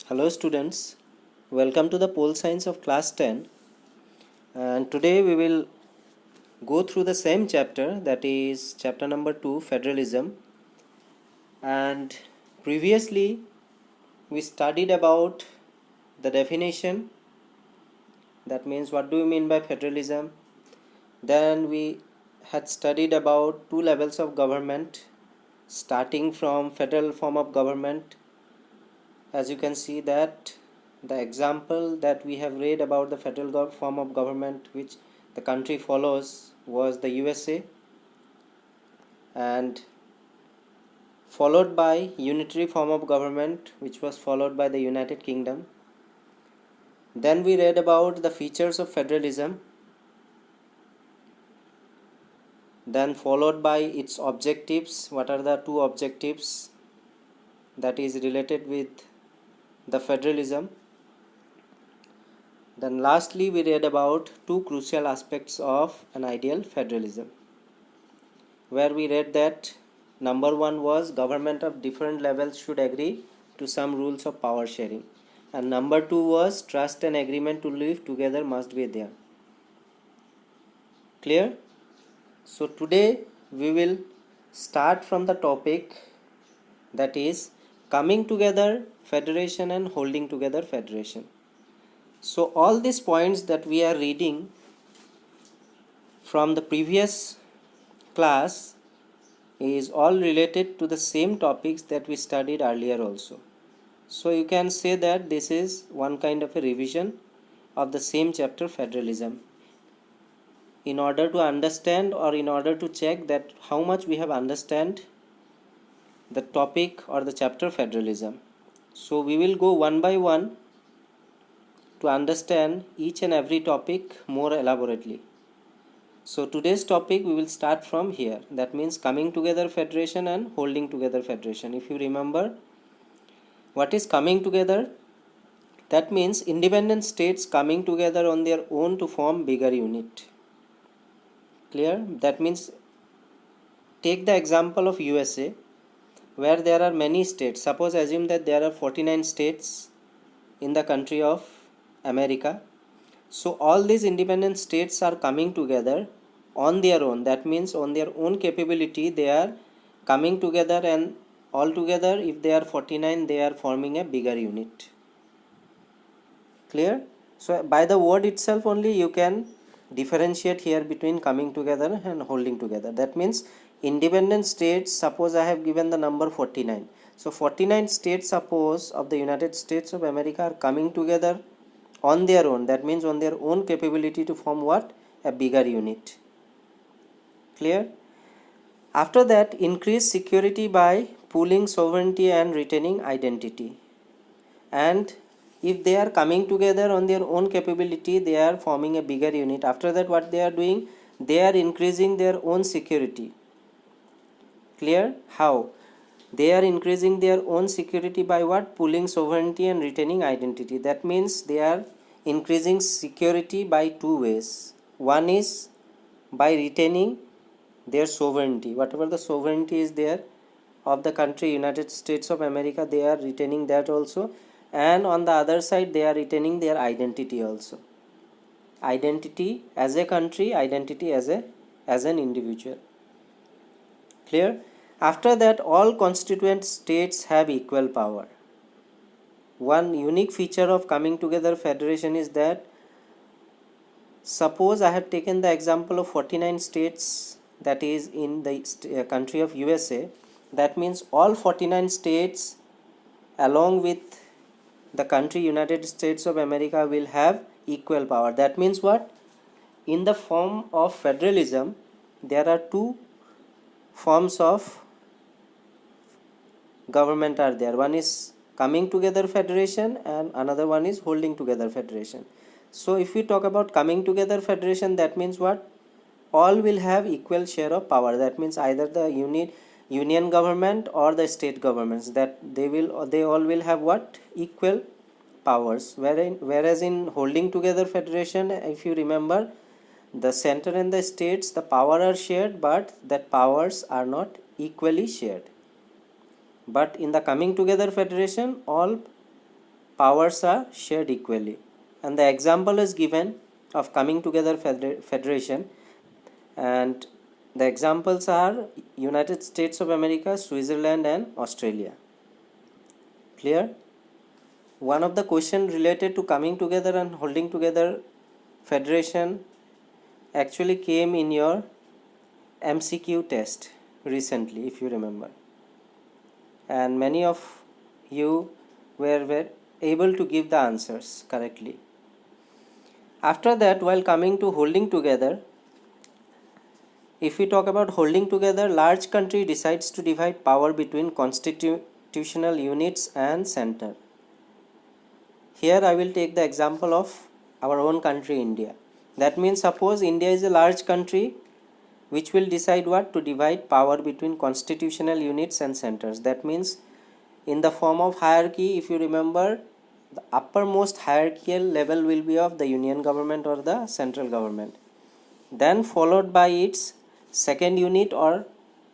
Hello students, welcome to the Pole Science of class 10, and today we will go through the same chapter, that is chapter number 2, Federalism. And previously we studied about the definition, that means what do you mean by federalism. Then we had studied about two levels of government, starting from federal form of government. As you can see that the example that we have read about the federal form of government which the country follows was the USA, and followed by unitary form of government which was followed by the United Kingdom. Then we read about the features of federalism, then followed by its objectives. What are the two objectives that is related with the federalism? Then lastly we read about two crucial aspects of an ideal federalism, where we read that number one was government of different levels should agree to some rules of power sharing, and number two was trust and agreement to live together must be there. Clear? So today we will start from the topic, that is coming together federation and holding together federation. So all these points that we are reading from the previous class is all related to the same topics that we studied earlier also. So you can say that this is one kind of a revision of the same chapter, federalism, in order to understand or in order to check that how much we have understand the topic or the chapter federalism. So we will go one by one to understand each and every topic more elaborately. So today's topic we will start from here, that means coming together federation and holding together federation. If you remember, what is coming together? That means independent states coming together on their own to form bigger unit. Clear? That means take the example of USA, where there are many states. Suppose assume that there are 49 states in the country of America. So all these independent states are coming together on their own, that means on their own capability they are coming together, and all together if they are 49 they are forming a bigger unit. Clear? So by the word itself only you can differentiate here between coming together and holding together. That means independent states, suppose I have given the number 49. So 49 states, suppose, of the United States of America are coming together on their own, that means on their own capability to form what? A bigger unit. Clear? After that, increase security by pooling sovereignty and retaining identity. And if they are coming together on their own capability, they are forming a bigger unit. After that, what they are doing? They are increasing their own security. Clear? How? They are increasing their own security by what? Pooling sovereignty and retaining identity. That means they are increasing security by two ways. One is by retaining their sovereignty. Whatever the sovereignty is there of the country United States of America, they are retaining that also. And on the other side, they are retaining their identity also. Identity as a country, identity as an individual. Clear? After that, all constituent states have equal power. One unique feature of coming together federation is that, suppose I have taken the example of 49 states that is in the country of USA. That means all 49 states along with the country United States of America will have equal power. That means what? In the form of federalism, there are two forms of government are there. One is coming together federation and another one is holding together federation. So if we talk about coming together federation, that means what? All will have equal share of power. That means either the union government or the state governments, that they all will have what? Equal powers. Whereas in holding together federation, if you remember, the center and the states, the power are shared, but that powers are not equally shared. But in the coming together federation, all powers are shared equally. And the example is given of coming together federation, and the examples are United States of America, Switzerland and Australia. Clear? One of the question related to coming together and holding together federation actually came in your MCQ test recently, if you remember, and many of you were able to give the answers correctly. After that, while coming to holding together, if we talk about holding together, large country decides to divide power between constitutional units and center. Here I will take the example of our own country, India. That means suppose India is a large country which will decide what? To divide power between constitutional units and centers. That means in the form of hierarchy, if you remember, the uppermost hierarchical level will be of the union government or the central government. Then followed by its second unit, or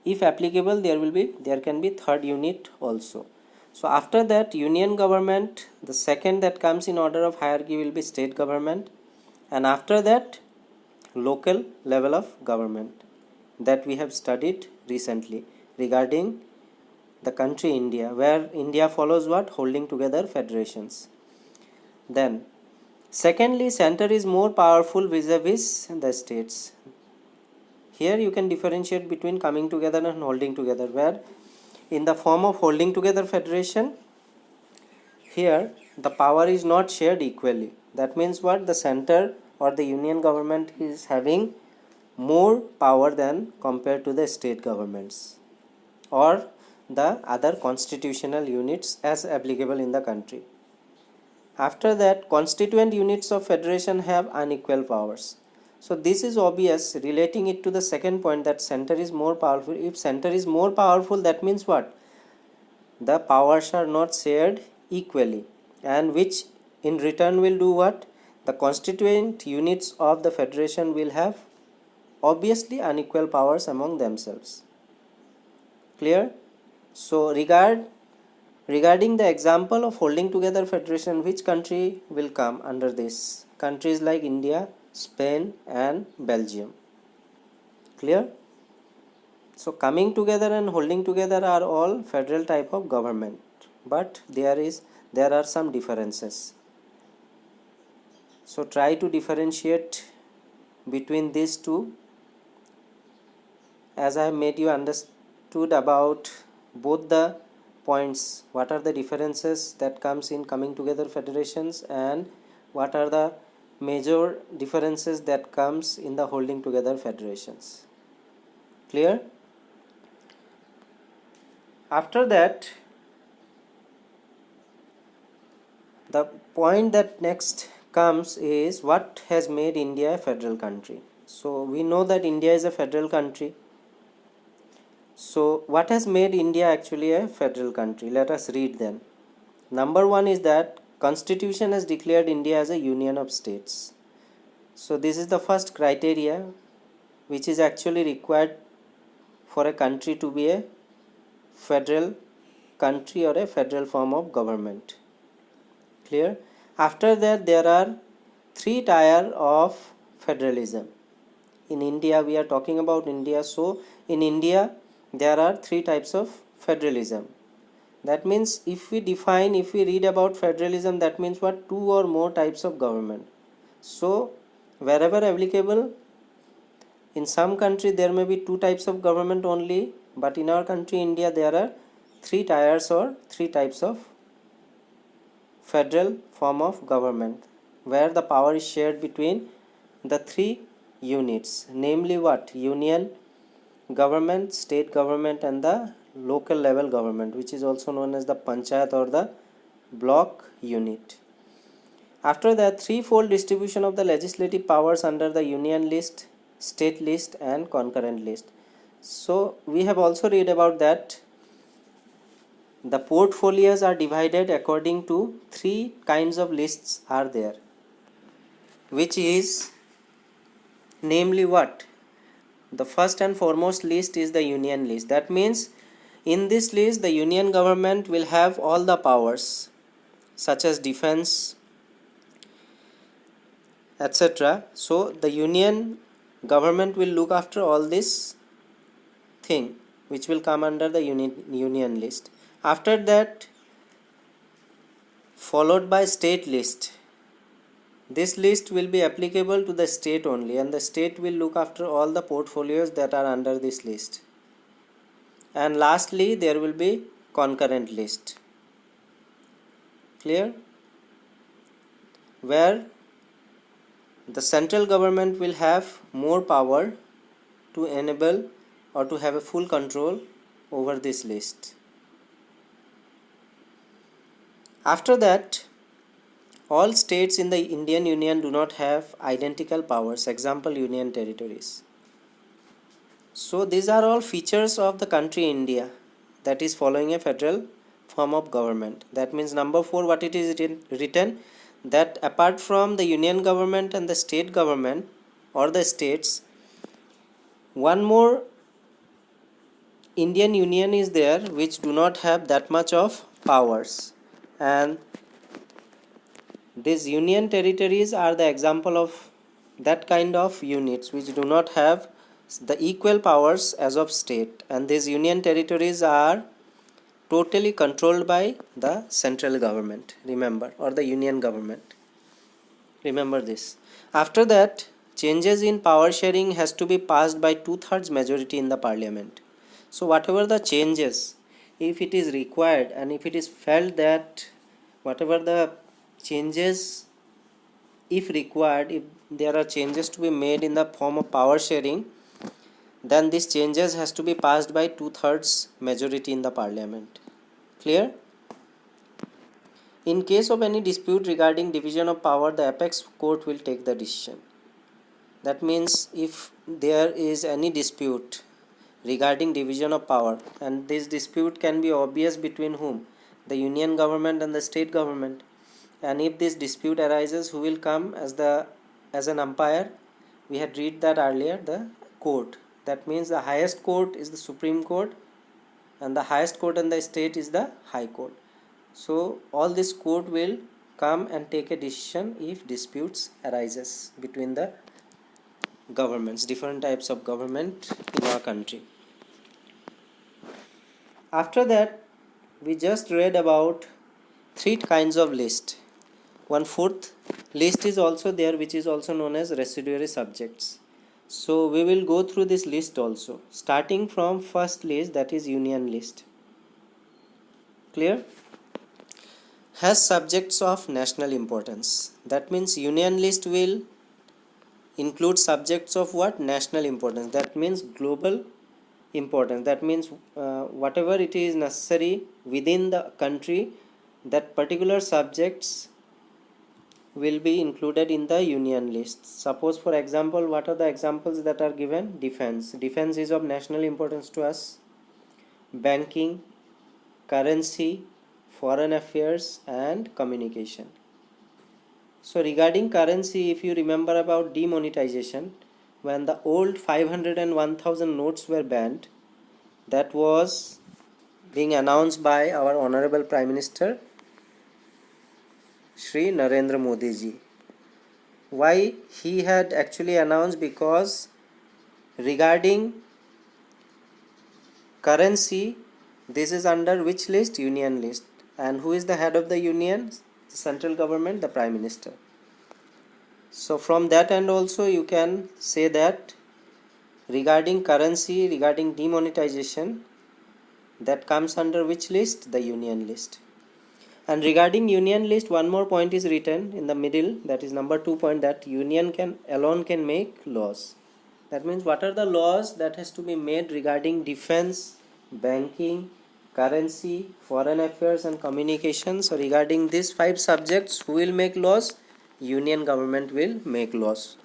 if applicable there can be third unit also. So after that union government, the second that comes in order of hierarchy will be state government, and after that local level of government that we have studied recently regarding the country India, where India follows what? Holding together federations. Then secondly, center is more powerful vis-a-vis the states. Here you can differentiate between coming together and holding together, where in the form of holding together federation, here the power is not shared equally. That means what? The center or the union government is having more power than compared to the state governments or the other constitutional units as applicable in the country. After that, constituent units of federation have unequal powers. So this is obvious, relating it to the second point, that center is more powerful. If center is more powerful, that means what? The powers are not shared equally, and which in return will do what? The constituent units of the federation will have obviously unequal powers among themselves. Clear? So regarding the example of holding together federation, which country will come under this? Countries like India, Spain and Belgium. Clear? So coming together and holding together are all federal type of government, but there are some differences. So try to differentiate between these two, as I have made you understood about both the points. What are the differences that comes in coming together federations, and what are the major differences that comes in the holding together federations? Clear? After that, the point that next comes is what has made India a federal country. So we know that India is a federal country. So what has made India actually a federal country? Let us read them. Number one is that Constitution has declared India as a union of states. So this is the first criteria which is actually required for a country to be a federal country or a federal form of government. Clear? After that, there are three tiers of federalism. In India, we are talking about India. So in India, there are three types of federalism. That means if we read about federalism, that means what? Two or more types of government. So wherever applicable, in some country there may be two types of government only, but in our country India there are three tiers or three types of federal form of government, where the power is shared between the three units, namely what? Union government, state government and the local level government, which is also known as the panchayat or the block unit. After that, threefold distribution of the legislative powers under the union list, state list and concurrent list. So we have also read about that the portfolios are divided according to three kinds of lists are there, which is namely what? The first and foremost list is the union list. That means in this list the union government will have all the powers. such as defense, etc. So the union government will look after all this thing which will come under the union list. After that, followed by state list. This list will be applicable to the state only, and the state will look after all the portfolios that are under this list. And lastly, there will be concurrent list. Clear? Where the central government will have more power to enable or to have a full control over this list. After that, all states in the Indian Union do not have identical powers, example union territories. So these are all features of the country India that is following a federal form of government. That means number 4, what it is written, that apart from the union government and the state government or the states, one more Indian Union is there which do not have that much of powers, and these union territories are the example of that kind of units which do not have the equal powers as of state, and these union territories are totally controlled by the central government, remember, or the union government. Remember this. After that, changes in power sharing has to be passed by 2/3 majority in the parliament. So whatever the changes, if it is required and if it is felt that whatever the changes, if required, if there are changes to be made in the form of power sharing, then these changes has to be passed by 2/3 majority in the parliament. Clear? In case of any dispute regarding division of power, the apex court will take the decision. That means if there is any dispute regarding division of power, and this dispute can be obvious between whom? The union government and the state government. And if this dispute arises, who will come as an umpire? We had read that earlier, the court. That means the highest court is the Supreme Court, and the highest court in the state is the High Court. So all this court will come and take a decision if disputes arises between the governments, different types of government in our country. After that, we just read about 3 kinds of list. 1/4 list is also there, which is also known as residuary subjects. So we will go through this list also, starting from first list, that is union list. Clear? Has subjects of national importance. That means union list will include subjects of what? National importance. That means global importance. That means whatever it is necessary within the country, that particular subjects will be included in the union list. Suppose, for example, what are the examples that are given? Defense. Defense is of national importance to us. Banking, currency, foreign affairs, and communication. So regarding currency, if you remember about demonetization, when the old 500 and 1000 notes were banned, that was being announced by our Honorable Prime Minister Shri Narendra Modi ji. Why he had actually announced? Because regarding currency, this is under which list? Union list. And who is the head of the union? The central government, the Prime Minister. So from that end also you can say that regarding currency, regarding demonetization, that comes under which list? The union list. And regarding union list, one more point is written in the middle, that is number 2 point, that union alone can make laws. That means what are the laws that has to be made regarding defense, banking, currency, foreign affairs, and communication. So regarding these 5 subjects, who will make laws? Union government will make laws.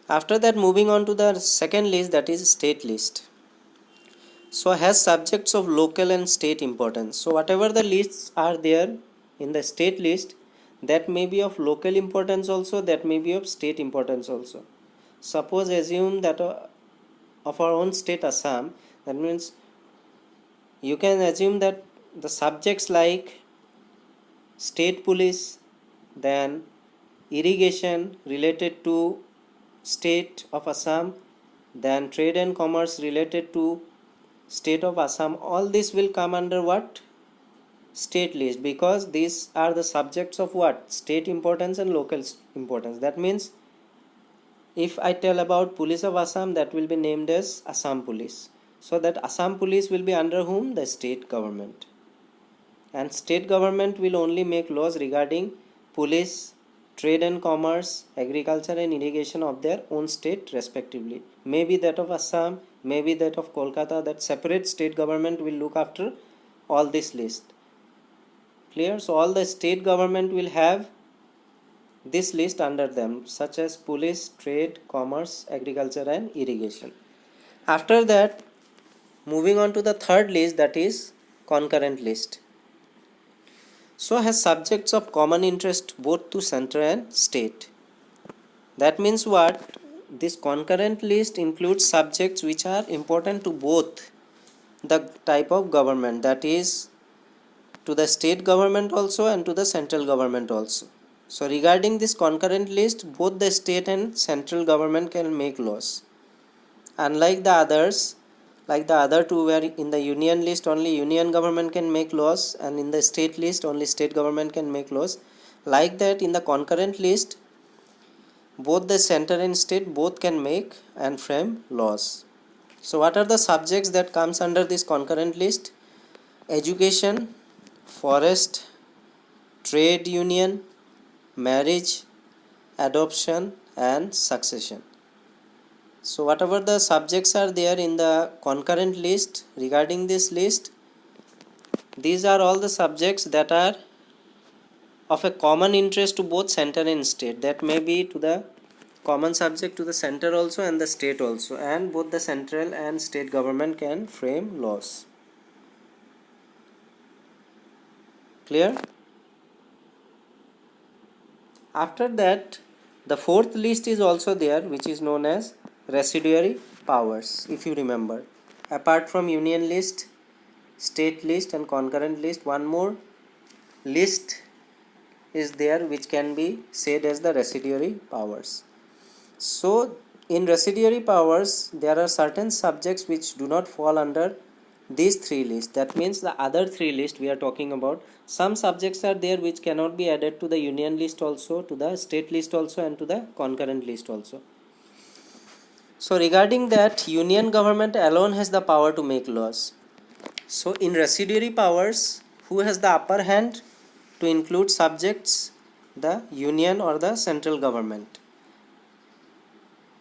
After that, moving on to the second list, that is state list. So has subjects of local and state importance. So whatever the lists are there in the state list, that may be of local importance also, that may be of state importance also. Suppose assume that of our own state Assam, that means you can assume that the subjects like state police, then irrigation related to state of Assam, then trade and commerce related to state of Assam. All this will come under what? State list, because these are the subjects of what? State importance and local importance. That means if I tell about police of Assam, that will be named as Assam police. So that Assam police will be under whom? The state government. And state government will only make laws regarding police, trade and commerce, agriculture and irrigation of their own state respectively. Maybe that of Assam, maybe that of Kolkata. That separate state government will look after all this list. Clear? So all the state government will have this list under them, such as police, trade, commerce, agriculture and irrigation. After that, moving on to the third list, that is concurrent list. So has subjects of common interest both to center and state. That means what? This concurrent list includes subjects which are important to both the type of government, that is to the state government also and to the central government also. So regarding this concurrent list, both the state and central government can make laws. Unlike the others, like the other two, where in the union list only union government can make laws and in the state list only state government can make laws, like that in the concurrent list both the center and state both can make and frame laws. So what are the subjects that comes under this concurrent list? Education, forest, trade union, marriage, adoption and succession. So whatever the subjects are there in the concurrent list, regarding this list, these are all the subjects that are of a common interest to both center and state. That may be to the common subject to the center also and the state also, and both the central and state government can frame laws. Clear? After that, the fourth list is also there, which is known as residuary powers. If you remember, apart from union list, state list and concurrent list, one more list is there which can be said as the residuary powers. So in residuary powers, there are certain subjects which do not fall under these three lists. That means the other three lists we are talking about, some subjects are there which cannot be added to the union list also, to the state list also and to the concurrent list also. So regarding that, union government alone has the power to make laws. So in residuary powers, who has the upper hand to include subjects? The union or the central government.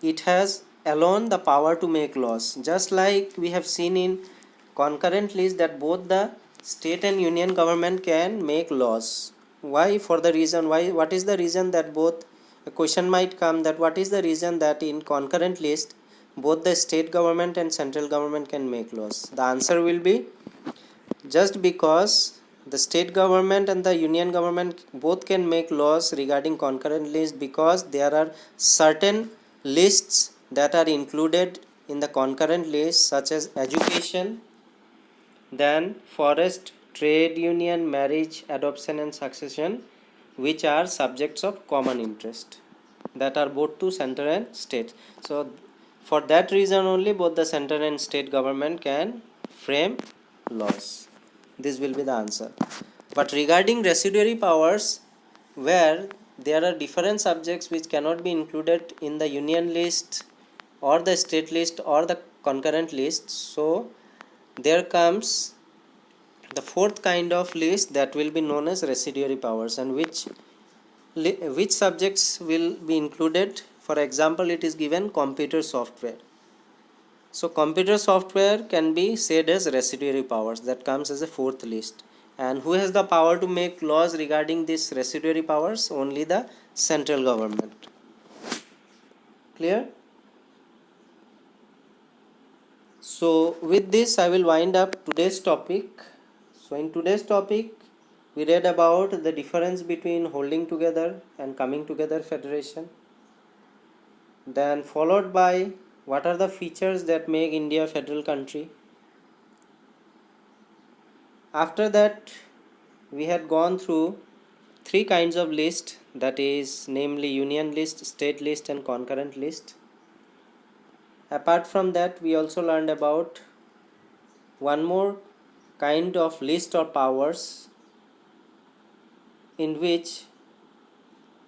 It has alone the power to make laws. Just like we have seen in concurrent list that both the state and union government can make laws. Why? For the reason why? What is the reason that both? A question might come that what is the reason that in concurrent list both the state government and central government can make laws? The answer will be just because the state government and the union government both can make laws regarding concurrent list, because there are certain lists that are included in the concurrent list, such as education, then forest, trade union, marriage, adoption and succession, which are subjects of common interest that are both to center and state. So for that reason only both the center and state government can frame laws. This will be the answer. But regarding residuary powers, where there are different subjects which cannot be included in the union list or the state list or the concurrent list, so there comes the fourth kind of list that will be known as residuary powers, and which subjects will be included. For example, it is given computer software. So computer software can be said as residuary powers, that comes as a fourth list. And who has the power to make laws regarding these residuary powers? Only the central government. Clear? So with this I will wind up today's topic. So in today's topic we read about the difference between holding together and coming together federation, then followed by what are the features that make India a federal country. After that we had gone through three kinds of list, that is namely union list, state list and concurrent list. Apart from that, we also learned about one more kind of list or powers in which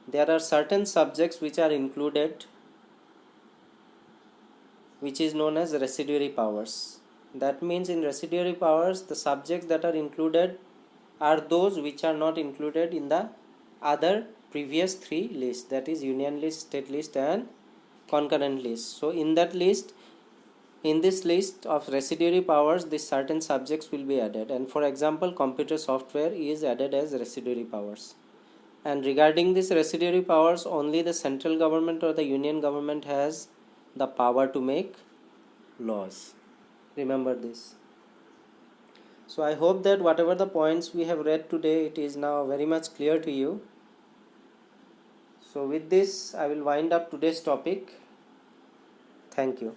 there are certain subjects which are included, which is known as residuary powers. That means in residuary powers, the subjects that are included are those which are not included in the other previous three lists, that is union list, state list and concurrent list. So in that list, in this list of residuary powers, these certain subjects will be added, and for example computer software is added as residuary powers. And regarding these residuary powers, only the central government or the union government has the power to make laws. Remember this. So I hope that whatever the points we have read today, it is now very much clear to you. So with this, I will wind up today's topic. Thank you.